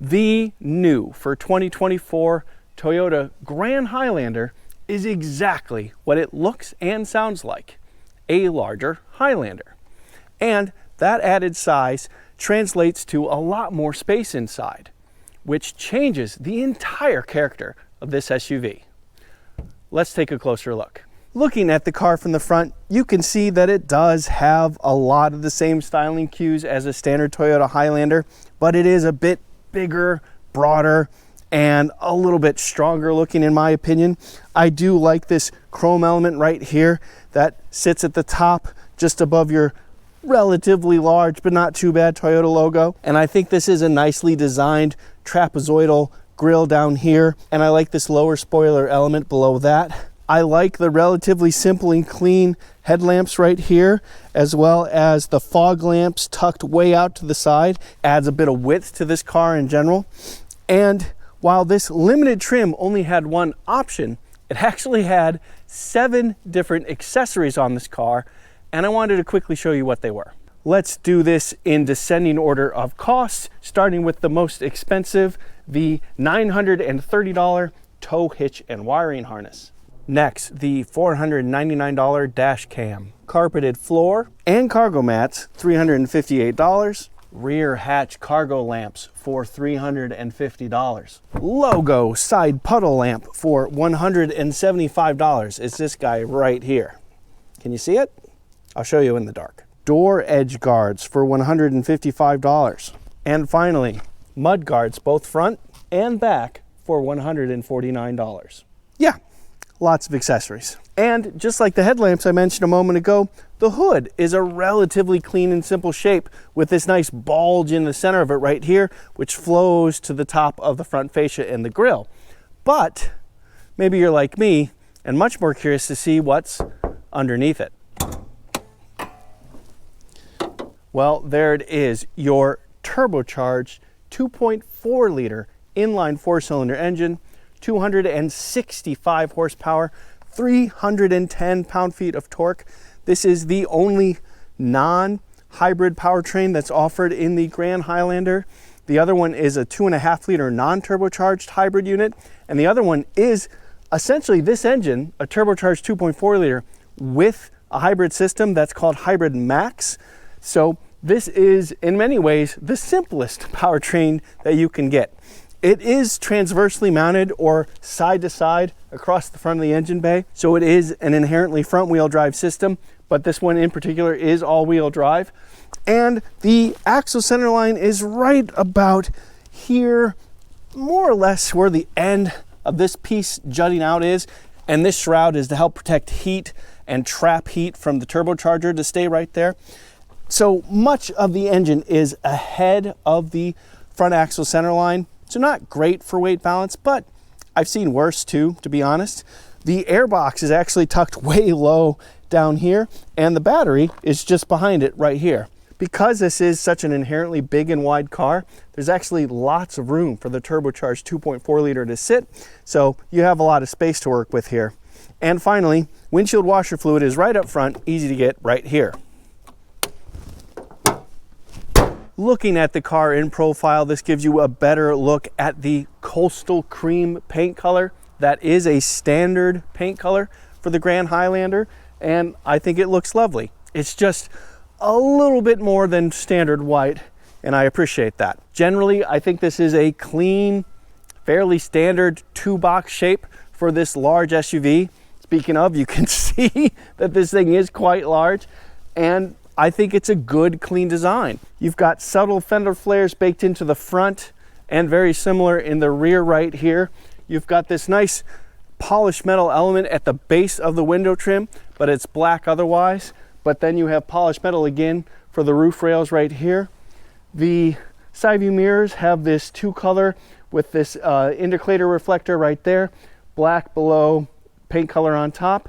The new for 2024 Toyota Grand Highlander is exactly what it looks and sounds like, a larger Highlander. And that added size translates to a lot more space inside, which changes the entire character of this SUV. Let's take a closer look. Looking at the car from the front, you can see that it does have a lot of the same styling cues as a standard Toyota Highlander, but it is a bit bigger, broader, and a little bit stronger looking in my opinion. I do like this chrome element right here that sits at the top just above your relatively large but not too bad Toyota logo. And I think this is a nicely designed trapezoidal grille down here, and I like this lower spoiler element below that. I like the relatively simple and clean headlamps right here, as well as the fog lamps tucked way out to the side. Adds a bit of width to this car in general. And while this limited trim only had one option, it actually had 7 different accessories on this car, and I wanted to quickly show you what they were. Let's do this in descending order of cost, starting with the most expensive, the $930 tow, hitch, and wiring harness. Next, the $499 dash cam. Carpeted floor and cargo mats, $358. Rear hatch cargo lamps for $350. Logo side puddle lamp for $175. It's this guy right here. Can you see it? I'll show you in the dark. Door edge guards for $155. And finally, mud guards, both front and back, for $149. Yeah, lots of accessories. And just like the headlamps I mentioned a moment ago, the hood is a relatively clean and simple shape with this nice bulge in the center of it right here, which flows to the top of the front fascia and the grille. But maybe you're like me and much more curious to see what's underneath it. Well, there it is, your turbocharged 2.4 liter inline 4-cylinder engine, 265 horsepower, 310 pound-feet of torque. This is the only non-hybrid powertrain that's offered in the Grand Highlander. The other one is a 2.5 liter non-turbocharged hybrid unit, and the other one is essentially this engine, a turbocharged 2.4 liter with a hybrid system that's called Hybrid Max. So this is in many ways the simplest powertrain that you can get. It is transversely mounted or side to side across the front of the engine bay. So it is an inherently front wheel drive system, but this one in particular is all wheel drive. And the axle center line is right about here, more or less where the end of this piece jutting out is. And this shroud is to help protect heat and trap heat from the turbocharger to stay right there. So much of the engine is ahead of the front axle center line. So not great for weight balance, but I've seen worse too, to be honest. The airbox is actually tucked way low down here, and the battery is just behind it right here. Because this is such an inherently big and wide car, there's actually lots of room for the turbocharged 2.4 liter to sit, so you have a lot of space to work with here. And finally, windshield washer fluid is right up front, easy to get right here. Looking at the car in profile, this gives you a better look at the coastal cream paint color. That is a standard paint color for the Grand Highlander, and I think it looks lovely. It's just a little bit more than standard white, and I appreciate that. Generally, I think this is a clean, fairly standard 2-box shape for this large SUV. Speaking of, you can see that this thing is quite large, and I think it's a good, clean design. You've got subtle fender flares baked into the front and very similar in the rear right here. You've got this nice polished metal element at the base of the window trim, but it's black otherwise. But then you have polished metal again for the roof rails right here. The side view mirrors have this 2-color with this indicator reflector right there, black below, paint color on top.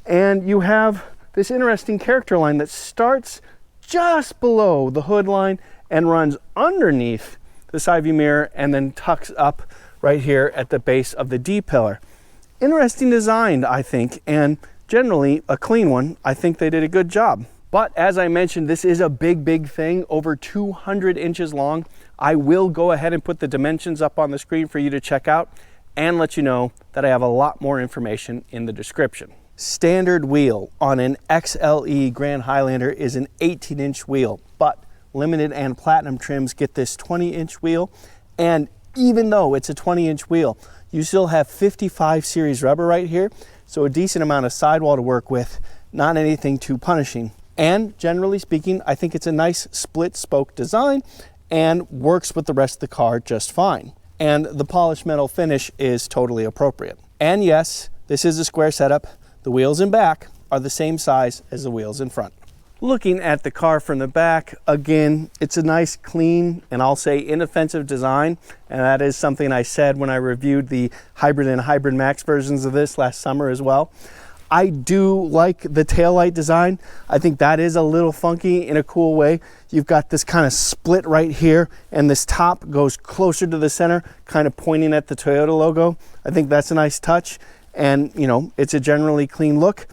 And you have this interesting character line that starts just below the hood line and runs underneath the side view mirror and then tucks up right here at the base of the D-pillar. Interesting design, I think, and generally a clean one. I think they did a good job. But as I mentioned, this is a big thing, over 200 inches long, I will go ahead and put the dimensions up on the screen for you to check out and let you know that I have a lot more information in the description. Standard wheel on an XLE Grand Highlander is an 18-inch wheel, but limited and platinum trims get this 20-inch wheel. And even though it's a 20-inch wheel, you still have 55 series rubber right here, so a decent amount of sidewall to work with, not anything too punishing. And generally speaking, I think it's a nice split spoke design and works with the rest of the car just fine. And the polished metal finish is totally appropriate. And yes, this is a square setup. The wheels in back are the same size as the wheels in front. Looking at the car from the back, again, it's a nice, clean, and I'll say inoffensive design. And that is something I said when I reviewed the Hybrid and Hybrid Max versions of this last summer as well. I do like the taillight design. I think that is a little funky in a cool way. You've got this kind of split right here, and this top goes closer to the center, kind of pointing at the Toyota logo. I think that's a nice touch. And, you know, it's a generally clean look.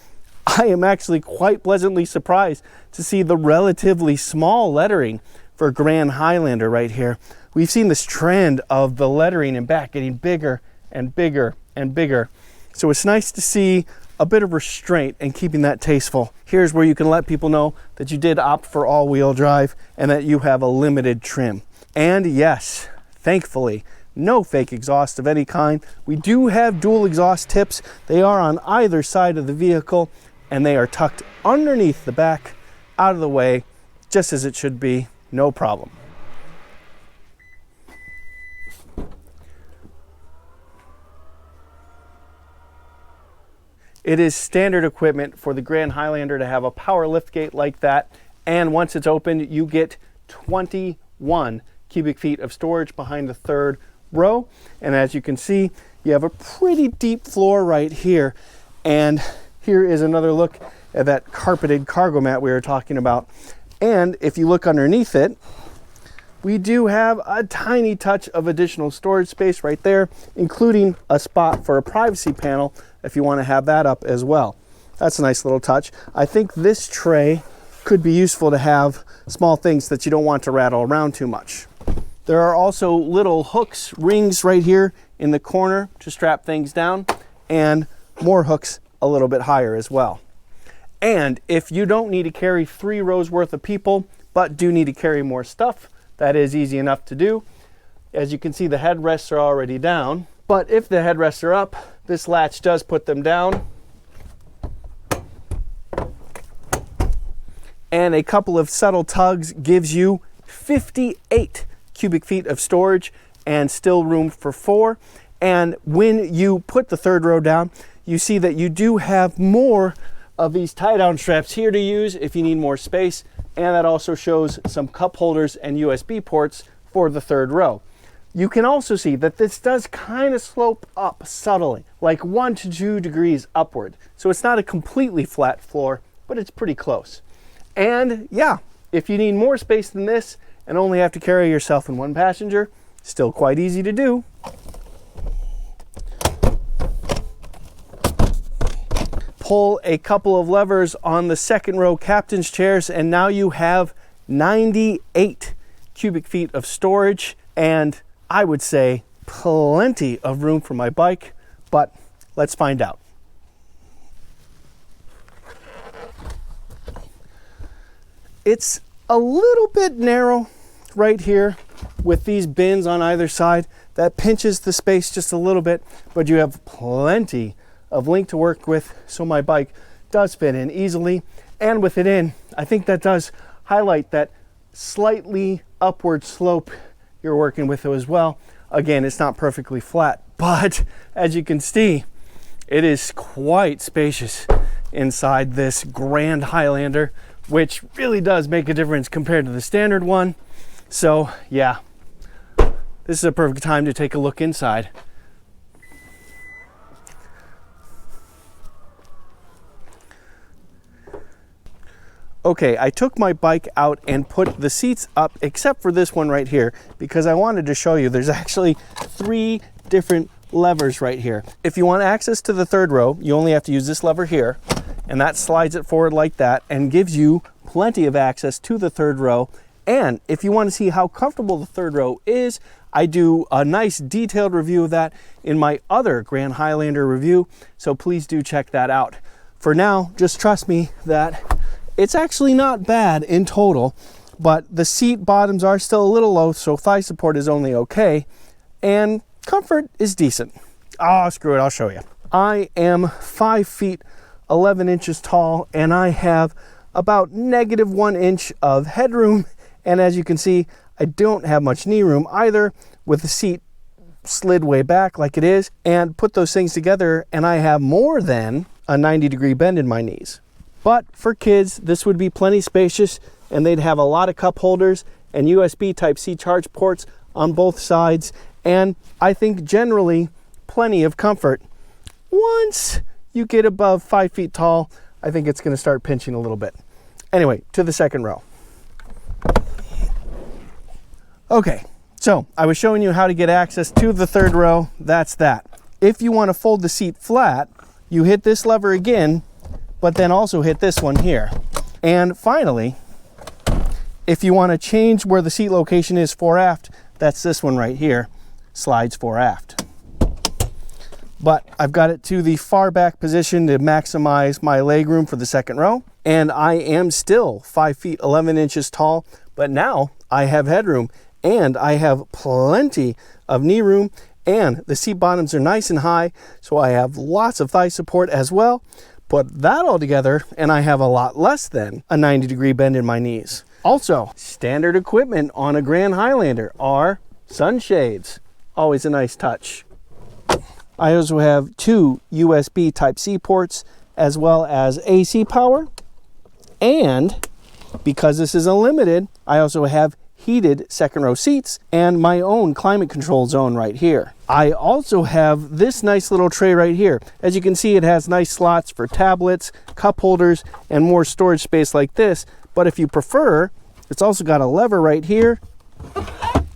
I am actually quite pleasantly surprised to see the relatively small lettering for Grand Highlander right here. We've seen this trend of the lettering in back getting bigger and bigger and bigger. So it's nice to see a bit of restraint and keeping that tasteful. Here's where you can let people know that you did opt for all-wheel drive and that you have a limited trim. And yes, thankfully, no fake exhaust of any kind. We do have dual exhaust tips. They are on either side of the vehicle and they are tucked underneath the back, out of the way, just as it should be, no problem. It is standard equipment for the Grand Highlander to have a power liftgate like that, and once it's opened, you get 21 cubic feet of storage behind the third row. And as you can see, you have a pretty deep floor right here. And here is another look at that carpeted cargo mat we were talking about. And if you look underneath it, we do have a tiny touch of additional storage space right there, including a spot for a privacy panel if you want to have that up as well. That's a nice little touch. I think this tray could be useful to have small things that you don't want to rattle around too much. There are also little hooks, rings right here in the corner to strap things down, and more hooks a little bit higher as well. And if you don't need to carry 3 rows worth of people, but do need to carry more stuff, that is easy enough to do. As you can see, the headrests are already down, but if the headrests are up, this latch does put them down. And a couple of subtle tugs gives you 58 cubic feet of storage and still room for 4. And when you put the third row down, you see that you do have more of these tie-down straps here to use if you need more space. And that also shows some cup holders and USB ports for the third row. You can also see that this does kind of slope up subtly, like 1 to 2 degrees upward. So it's not a completely flat floor, but it's pretty close. And yeah, if you need more space than this and only have to carry yourself and 1 passenger, still quite easy to do. Pull a couple of levers on the second row captain's chairs, and now you have 98 cubic feet of storage, and I would say plenty of room for my bike, but let's find out. It's a little bit narrow right here with these bins on either side. That pinches the space just a little bit, but you have plenty of length to work with, so my bike does fit in easily. And with it in, I think that does highlight that slightly upward slope you're working with as well. Again, it's not perfectly flat, but as you can see, it is quite spacious inside this Grand Highlander, which really does make a difference compared to the standard one. So yeah, this is a perfect time to take a look inside. Okay, I took my bike out and put the seats up, except for this one right here, because I wanted to show you there's actually 3 different levers right here. If you want access to the third row, you only have to use this lever here, and that slides it forward like that and gives you plenty of access to the third row And if you want to see how comfortable the third row is, I do a nice detailed review of that in my other Grand Highlander review, so please do check that out. For now, just trust me that it's actually not bad in total, but the seat bottoms are still a little low, so thigh support is only okay, and comfort is decent. Oh, screw it, I'll show you. I am 5 feet 11 inches tall, and I have about -1 inch of headroom. And as you can see, I don't have much knee room either, with the seat slid way back like it is. And put those things together and I have more than a 90-degree bend in my knees. But for kids, this would be plenty spacious, and they'd have a lot of cup holders and USB Type-C charge ports on both sides. And I think generally plenty of comfort. Once you get above 5 feet tall, I think it's going to start pinching a little bit. Anyway, to the second row. Okay, so I was showing you how to get access to the third row. That's that. If you want to fold the seat flat, you hit this lever again, but then also hit this one here. And finally, if you want to change where the seat location is fore aft, that's this one right here, slides fore aft. But I've got it to the far back position to maximize my leg room for the second row. And I am still 5 feet 11 inches tall, but now I have headroom and I have plenty of knee room, and the seat bottoms are nice and high, so I have lots of thigh support as well. Put that all together and I have a lot less than a 90-degree bend in my knees. Also, standard equipment on a Grand Highlander are sunshades. Always a nice touch. I also have 2 USB Type-C ports as well as AC power. And because this is unlimited, I also have heated second row seats and my own climate control zone right here. I also have this nice little tray right here. As you can see, it has nice slots for tablets, cup holders, and more storage space like this. But if you prefer, it's also got a lever right here.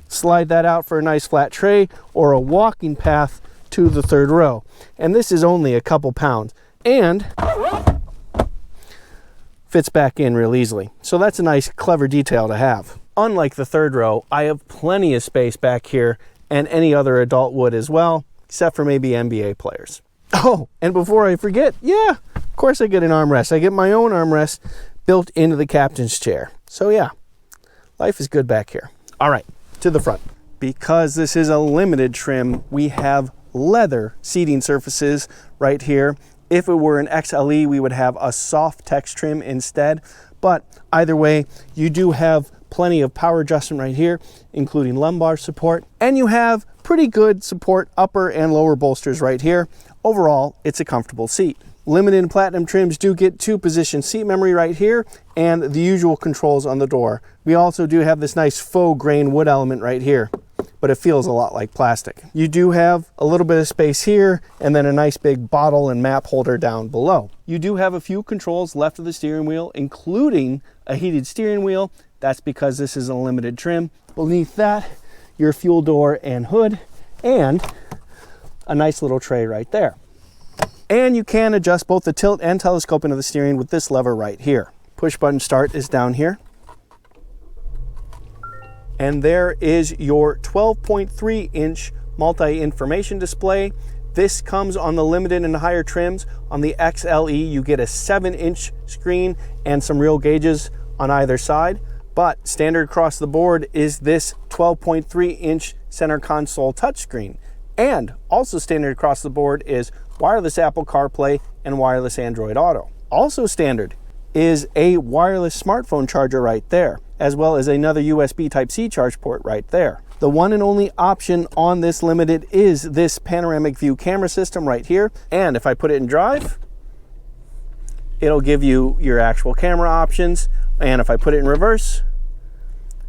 Slide that out for a nice flat tray or a walking path to the third row. And this is only a couple pounds and fits back in real easily. So that's a nice, clever detail to have. Unlike the third row, I have plenty of space back here, and any other adult would as well, except for maybe NBA players. Oh, and before I forget, yeah, of course I get an armrest. I get my own armrest built into the captain's chair. So yeah, life is good back here. All right, to the front. Because this is a limited trim, we have leather seating surfaces right here. If it were an XLE, we would have a soft text trim instead. But either way, you do have plenty of power adjustment right here, including lumbar support. And you have pretty good support upper and lower bolsters right here. Overall, it's a comfortable seat. Limited and platinum trims do get 2-position seat memory right here and the usual controls on the door. We also do have this nice faux grain wood element right here, but it feels a lot like plastic. You do have a little bit of space here and then a nice big bottle and map holder down below. You do have a few controls left of the steering wheel, including a heated steering wheel. That's because this is a limited trim. Beneath that, your fuel door and hood, and a nice little tray right there. And you can adjust both the tilt and telescoping of the steering with this lever right here. Push button start is down here. And there is your 12.3-inch multi-information display. This comes on the limited and higher trims. On the XLE, you get a 7-inch screen and some real gauges on either side. But standard across the board is this 12.3-inch center console touchscreen. And also standard across the board is wireless Apple CarPlay and wireless Android Auto. Also standard is a wireless smartphone charger right there, as well as another USB Type-C charge port right there. The one and only option on this limited is this panoramic view camera system right here. And if I put it in drive, it'll give you your actual camera options. And if I put it in reverse,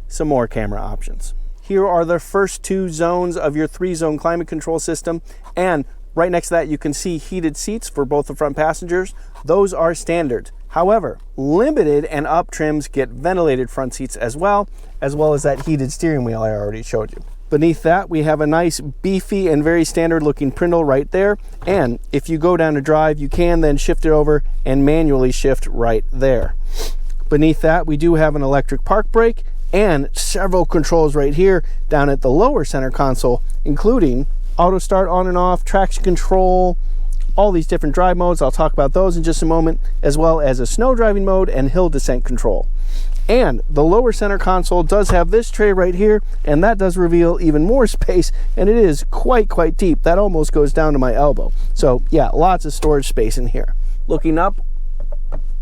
some more camera options. Here are the first 2 zones of your 3-zone climate control system. And right next to that, you can see heated seats for both the front passengers. Those are standard. However, limited and up trims get ventilated front seats as well as that heated steering wheel I already showed you. Beneath that, we have a nice beefy and very standard looking Prindle right there. And if you go down to drive, you can then shift it over and manually shift right there. Beneath that, we do have an electric park brake and several controls right here down at the lower center console, including auto start on and off, traction control, all these different drive modes. I'll talk about those in just a moment, as well as a snow driving mode and hill descent control. And the lower center console does have this tray right here, and that does reveal even more space, and it is quite deep. That almost goes down to my elbow. So yeah, lots of storage space in here. Looking up,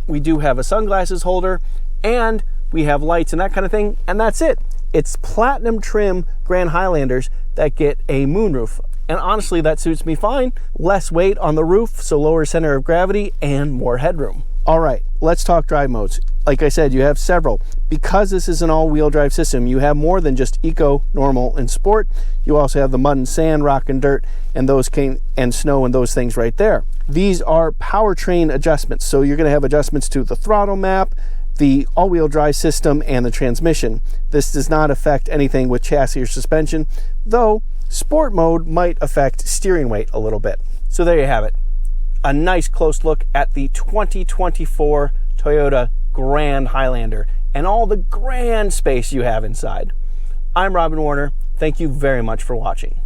we do have a sunglasses holder, and we have lights and that kind of thing, and that's it. It's platinum trim Grand Highlanders that get a moonroof. And honestly, that suits me fine. Less weight on the roof, so lower center of gravity and more headroom. All right, let's talk drive modes. Like I said, you have several. Because this is an all-wheel drive system, you have more than just eco, normal, and sport. You also have the mud and sand, rock and dirt, and and snow and those things right there. These are powertrain adjustments. So you're gonna have adjustments to the throttle map, the all-wheel drive system, and the transmission. This does not affect anything with chassis or suspension, though sport mode might affect steering weight a little bit. So there you have it. A nice close look at the 2024 Toyota Grand Highlander and all the grand space you have inside. I'm Robin Warner. Thank you very much for watching.